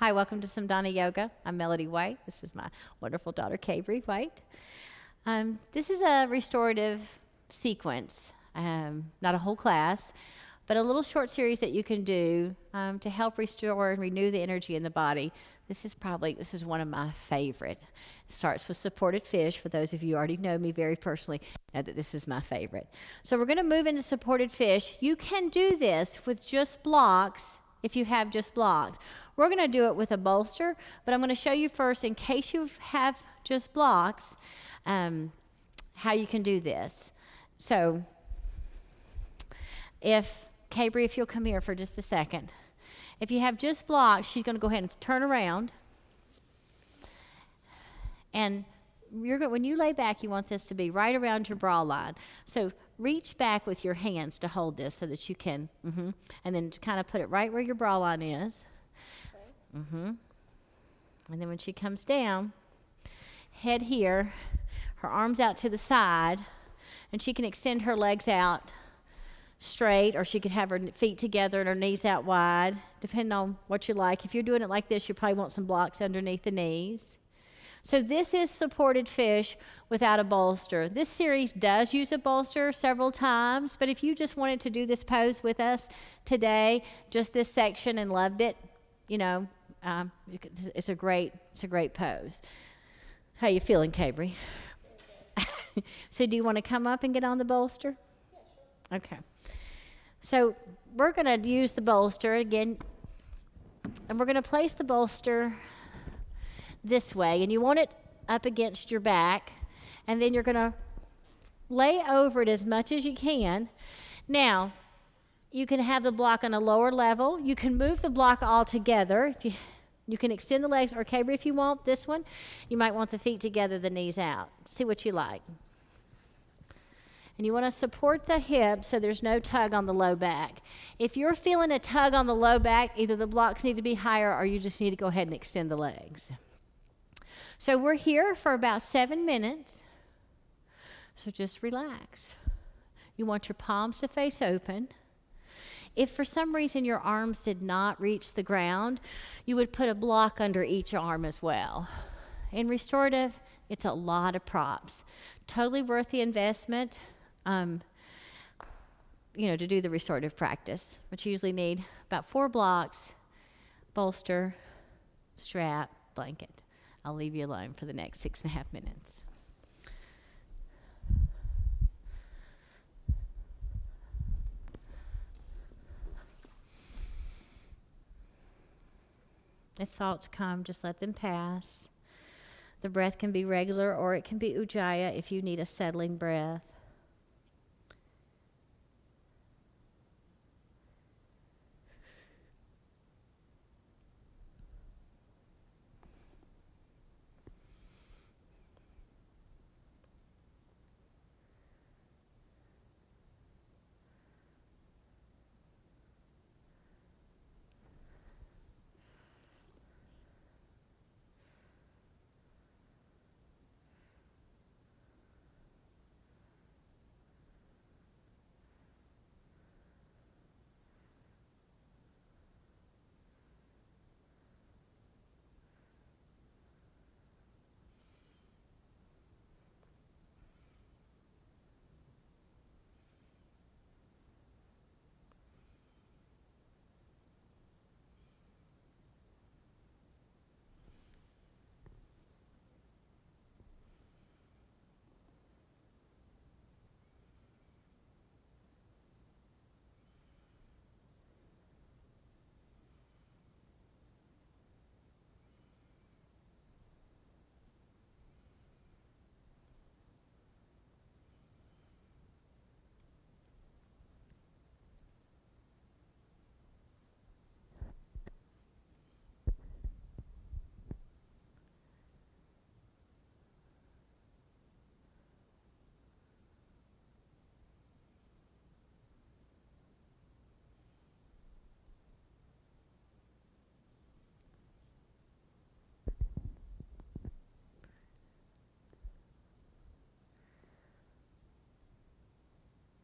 Hi, welcome to some Donna Yoga. I'm Melody White. This is my wonderful daughter, Cabry White. This is a restorative sequence, not a whole class, but a little short series that you can do to help restore and renew the energy in the body. This is one of my favorite. It starts with supported fish. For those of you who already know me very personally, know that this is my favorite. So we're going to move into supported fish. You can do this with just blocks if you have just blocks. We're going to do it with a bolster, but I'm going to show you first, in case you have just blocks, how you can do this. So if you'll come here for just a second. If you have just blocks, she's going to go ahead and turn around. And when you lay back, you want this to be right around your bra line. So reach back with your hands to hold this so that you can, and then kind of put it right where your bra line is. Okay. And then when she comes down, head here, her arms out to the side, and she can extend her legs out straight, or she could have her feet together and her knees out wide, depending on what you like. If you're doing it like this, you probably want some blocks underneath the knees. So this is supported fish without a bolster. This series does use a bolster several times, but if you just wanted to do this pose with us today, just this section, and loved it, it's a great pose. How you feeling, Cabry? So do you want to come up and get on the bolster? Yeah, sure. Okay. So we're going to use the bolster again, and we're going to place the bolster this way, and you want it up against your back, and then you're going to lay over it as much as you can. Now, you can have the block on a lower level. You can move the block all together. You can extend the legs, or Cabry, if you want this one, you might want the feet together, the knees out. See what you like. And you want to support the hips so there's no tug on the low back. If you're feeling a tug on the low back, either the blocks need to be higher or you just need to go ahead and extend the legs. So we're here for about 7 minutes. So just relax. You want your palms to face open. If for some reason your arms did not reach the ground, you would put a block under each arm as well. In restorative, it's a lot of props. Totally worth the investment. To do the restorative practice, but you usually need about 4 blocks, bolster, strap, blanket. I'll leave you alone for the next 6.5 minutes. If thoughts come, just let them pass. The breath can be regular or it can be ujjayi if you need a settling breath.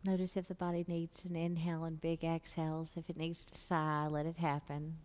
Notice if the body needs an inhale and big exhales. If it needs to sigh, let it happen.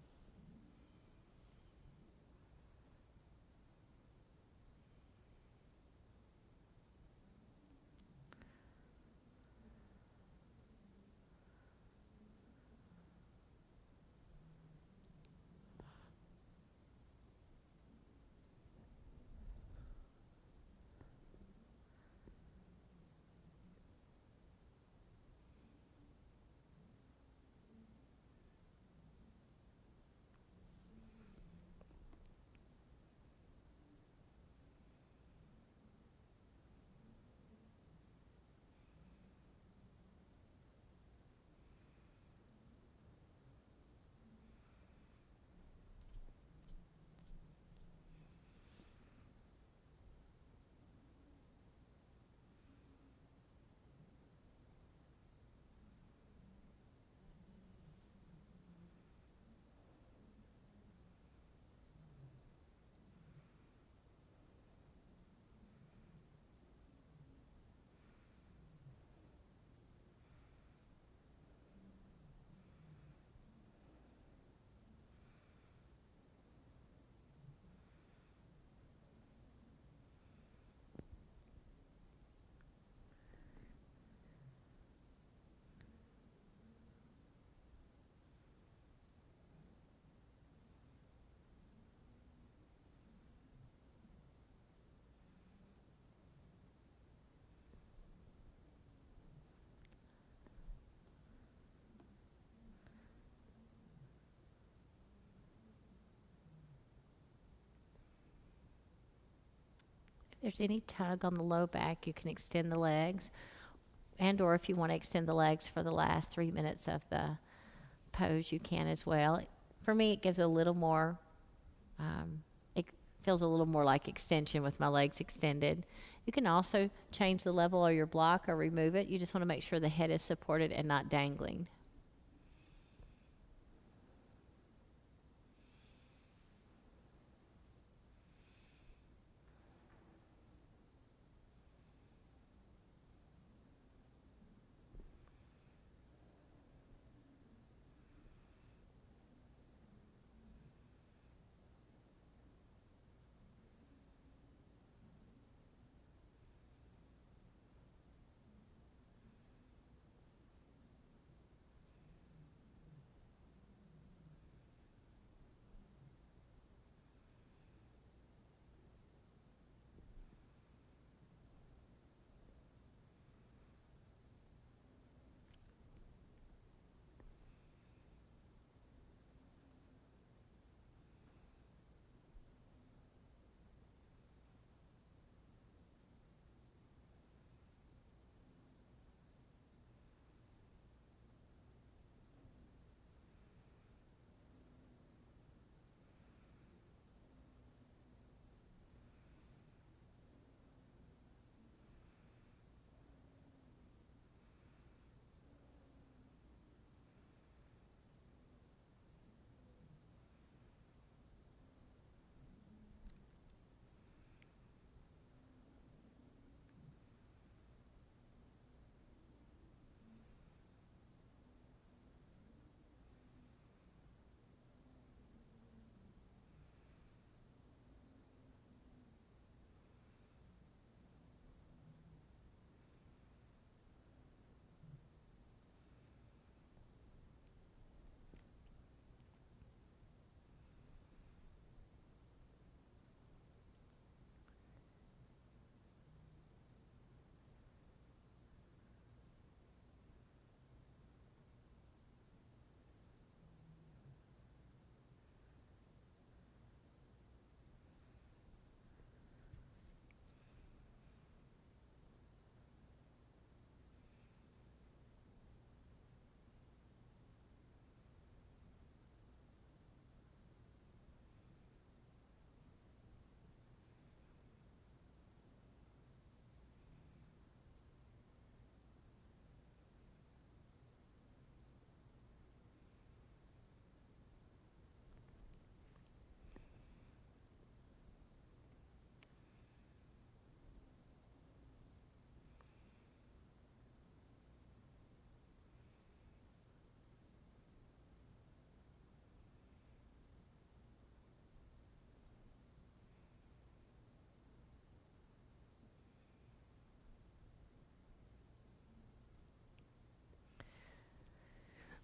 there's any tug on the low back, you can extend the legs. And or if you want to extend the legs for the last 3 minutes of the pose, you can as well. For me, it gives a little more, it feels a little more like extension with my legs extended. You can also change the level of your block or remove it. You just want to make sure the head is supported and not dangling.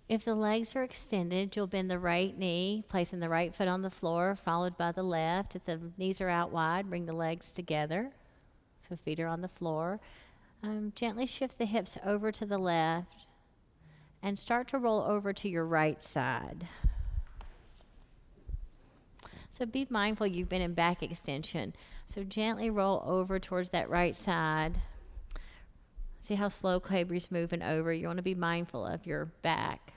If the legs are extended, you'll bend the right knee, placing the right foot on the floor, followed by the left. If the knees are out wide, bring the legs together. So feet are on the floor. Gently shift the hips over to the left and start to roll over to your right side. So be mindful you've been in back extension. So gently roll over towards that right side. See how slow Cabri's moving over. You want to be mindful of your back.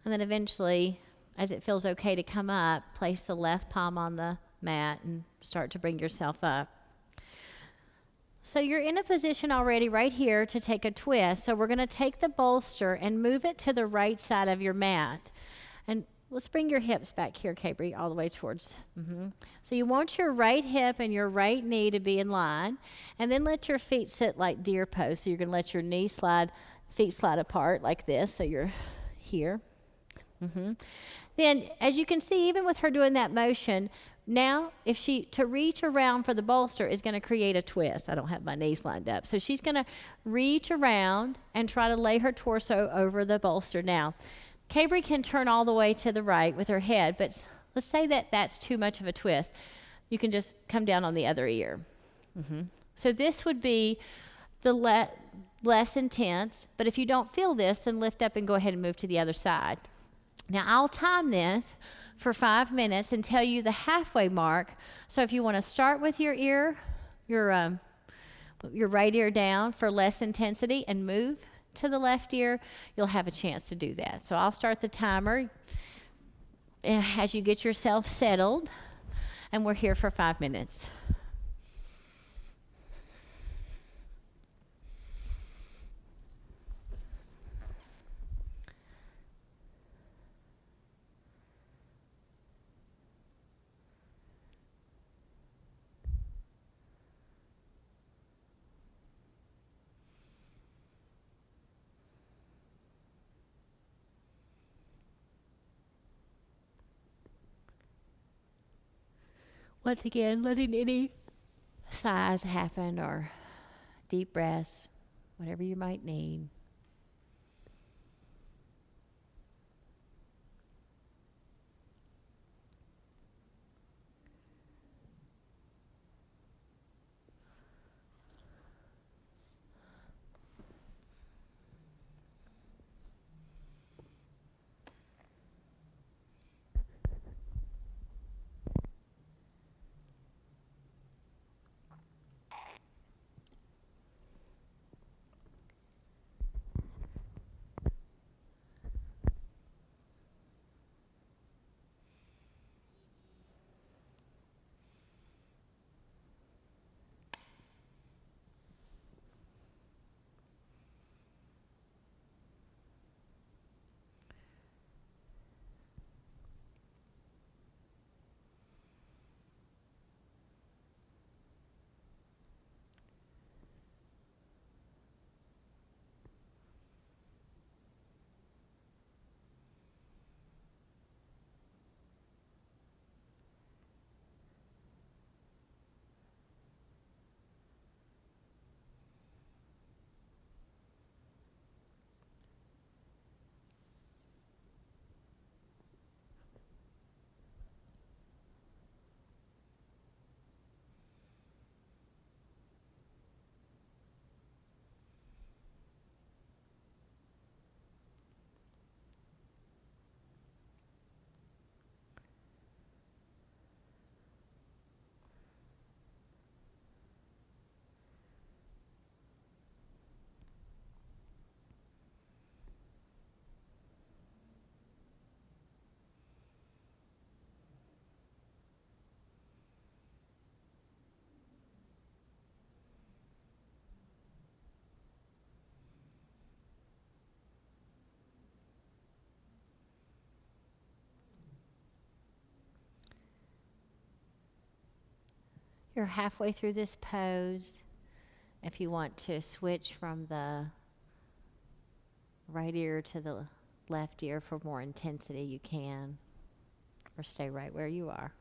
And then eventually, as it feels okay to come up, place the left palm on the mat and start to bring yourself up. So you're in a position already right here to take a twist. So we're going to take the bolster and move it to the right side of your mat. And let's bring your hips back here, Cabri, all the way towards. So you want your right hip and your right knee to be in line. And then let your feet sit like deer pose. So you're going to let your knee slide, feet slide apart like this. So you're here. Then, as you can see, even with her doing that motion, now, if to reach around for the bolster is going to create a twist. I don't have my knees lined up. So she's going to reach around and try to lay her torso over the bolster. Now, Cabri can turn all the way to the right with her head, but let's say that that's too much of a twist. You can just come down on the other ear. So this would be the less intense, but if you don't feel this, then lift up and go ahead and move to the other side. Now, I'll time this for 5 minutes and tell you the halfway mark. So if you want to start with your ear your right ear down for less intensity and move to the left ear, you'll have a chance to do that. So I'll start the timer as you get yourself settled, and we're here for 5 minutes. Once again, letting any sighs happen or deep breaths, whatever you might need. You're halfway through this pose. If you want to switch from the right ear to the left ear for more intensity, you can, or stay right where you are.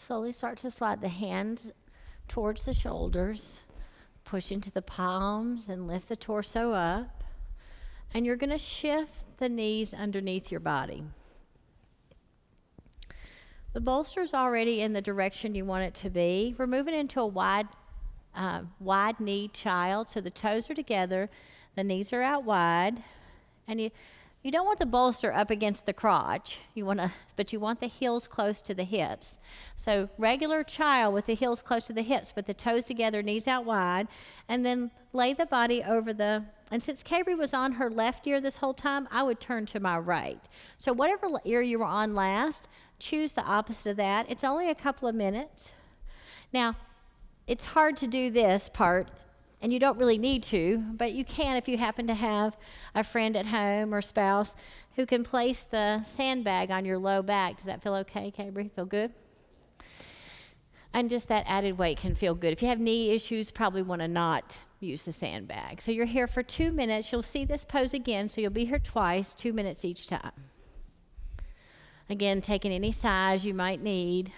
Slowly start to slide the hands towards the shoulders, push into the palms and lift the torso up. And you're going to shift the knees underneath your body. The bolster's already in the direction you want it to be. We're moving into a wide-kneed child, so the toes are together, the knees are out wide, and you don't want the bolster up against the crotch. But you want the heels close to the hips. So regular child with the heels close to the hips, but the toes together, knees out wide, and then lay the body over the. And since Cabry was on her left ear this whole time, I would turn to my right. So whatever ear you were on last, choose the opposite of that. It's only a couple of minutes. Now, it's hard to do this part, and you don't really need to, but you can if you happen to have a friend at home or spouse who can place the sandbag on your low back. Does that feel okay, Cabry? Feel good? And just that added weight can feel good. If you have knee issues, probably want to not use the sandbag. So you're here for 2 minutes. You'll see this pose again, so you'll be here twice, 2 minutes each time. Again, taking any size you might need.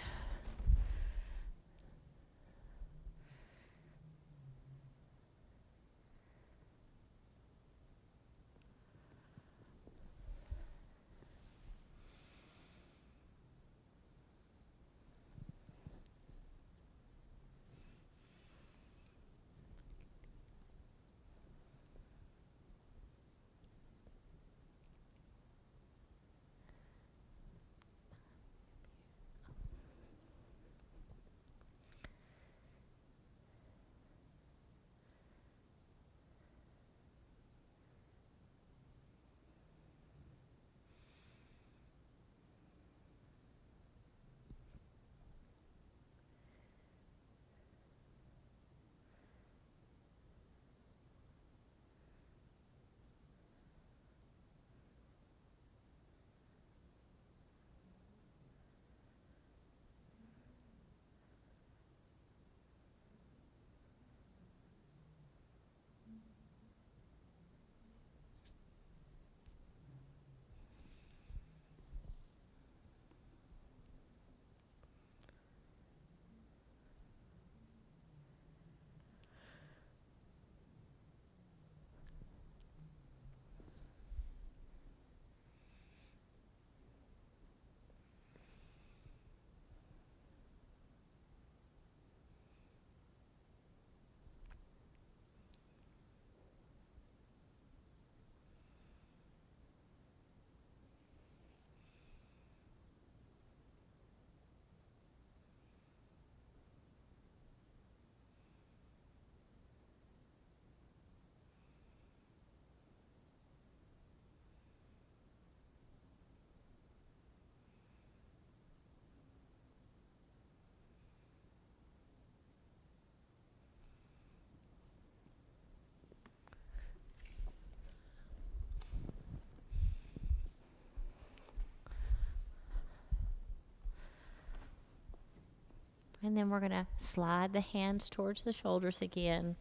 And then we're going to slide the hands towards the shoulders again.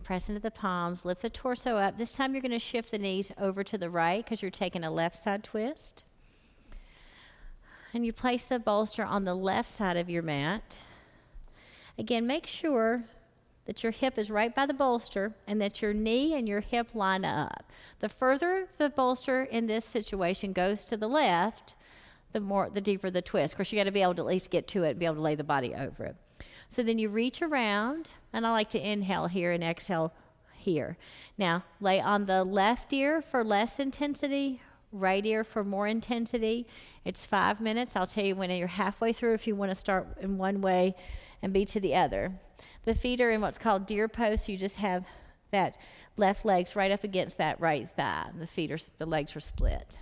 Press into the palms, lift the torso up. This time you're going to shift the knees over to the right because you're taking a left side twist. And you place the bolster on the left side of your mat. Again, make sure that your hip is right by the bolster and that your knee and your hip line up. The further the bolster in this situation goes to the left, the deeper the twist. Of course, you got to be able to at least get to it and be able to lay the body over it. So then you reach around, and I like to inhale here and exhale here. Now, lay on the left ear for less intensity, right ear for more intensity. It's 5 minutes. I'll tell you when you're halfway through if you want to start in one way and be to the other. The feet are in what's called deer pose. So you just have that left leg's right up against that right thigh. The legs are split.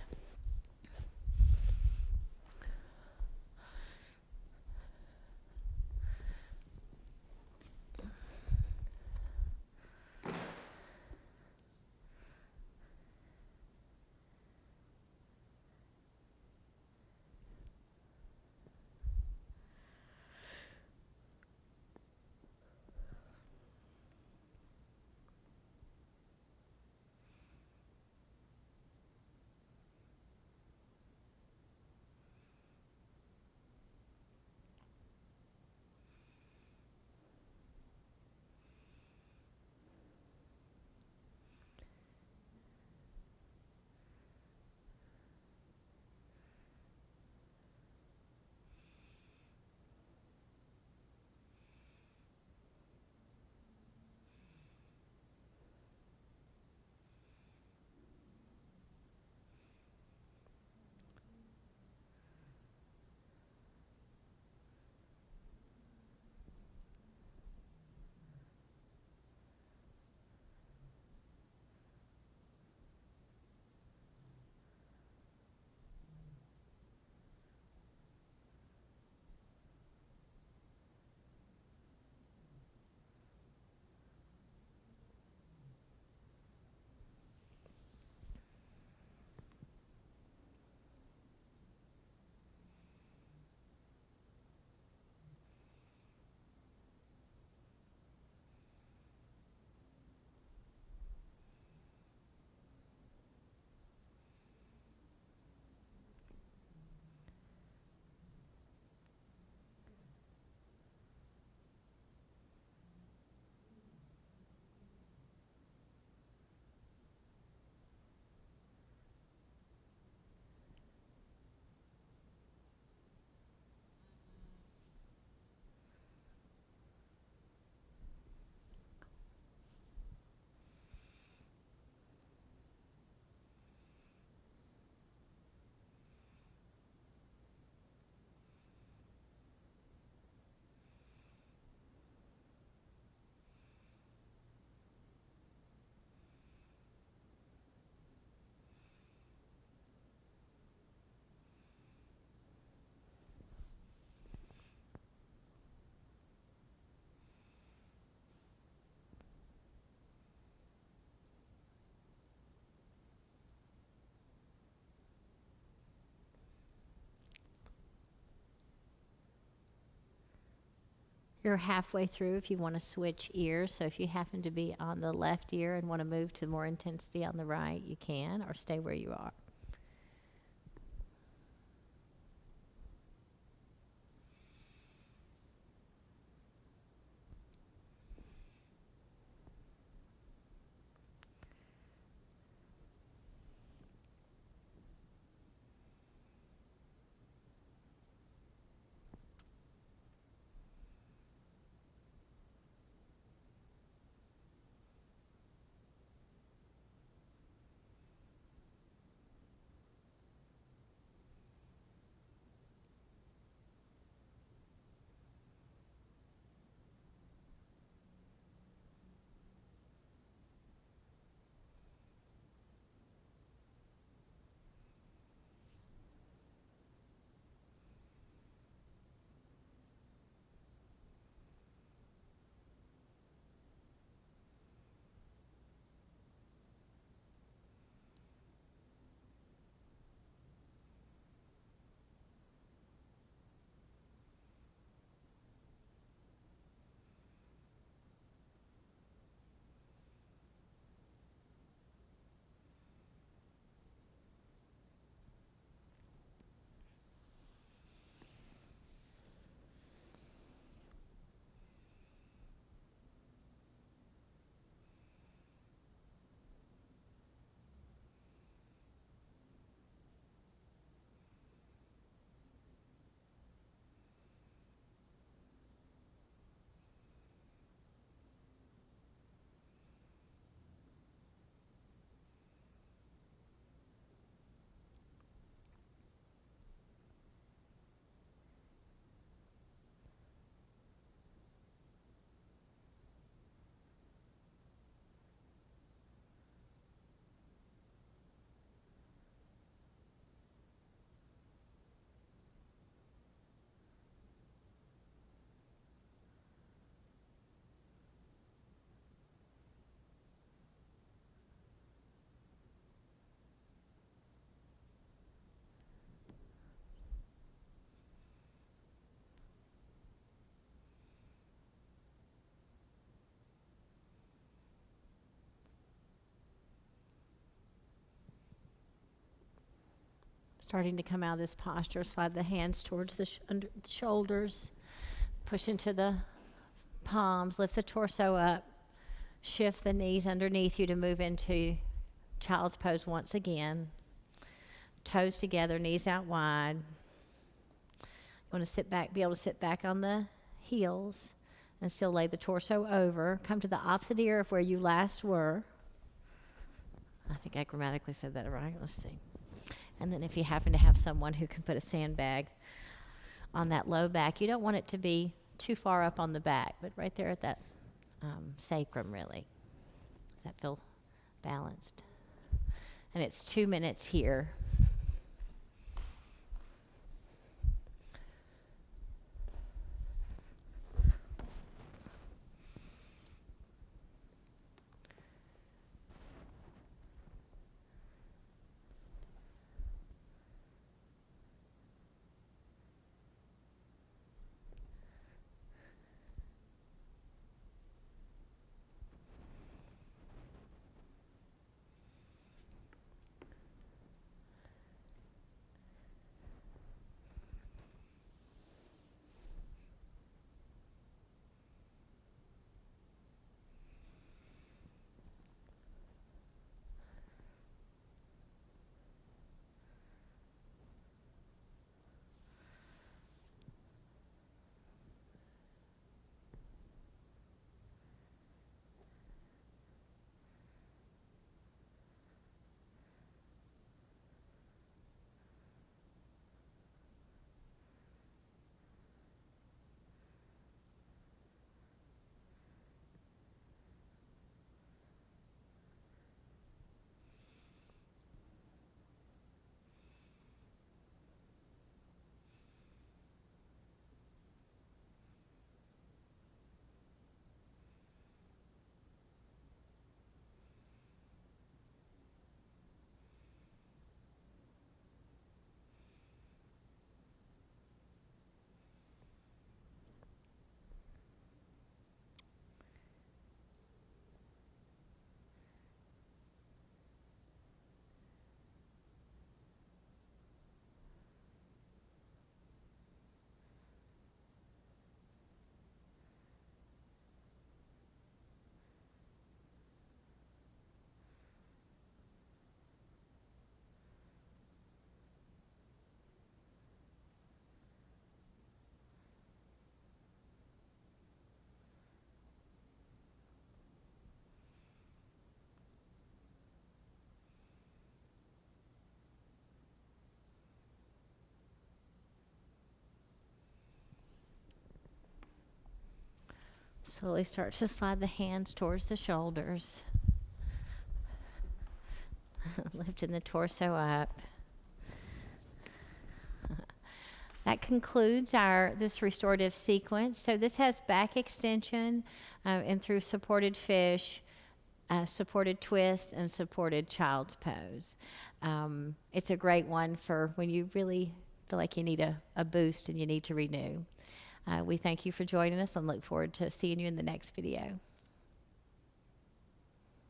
You're halfway through if you want to switch ears. So if you happen to be on the left ear and want to move to more intensity on the right, you can, or stay where you are. Starting to come out of this posture, slide the hands towards the under the shoulders, push into the palms, lift the torso up, shift the knees underneath you to move into child's pose once again. Toes together, knees out wide. You want to sit back, be able to sit back on the heels and still lay the torso over. Come to the opposite ear of where you last were. I think I grammatically said that right. Let's see. And then if you happen to have someone who can put a sandbag on that low back, you don't want it to be too far up on the back, but right there at that sacrum, really. Does that feel balanced? And it's 2 minutes here. Slowly start to slide the hands towards the shoulders. Lifting the torso up. That concludes this restorative sequence. So this has back extension and through supported fish, supported twist, and supported child's pose. It's a great one for when you really feel like you need a boost and you need to renew. We thank you for joining us and look forward to seeing you in the next video.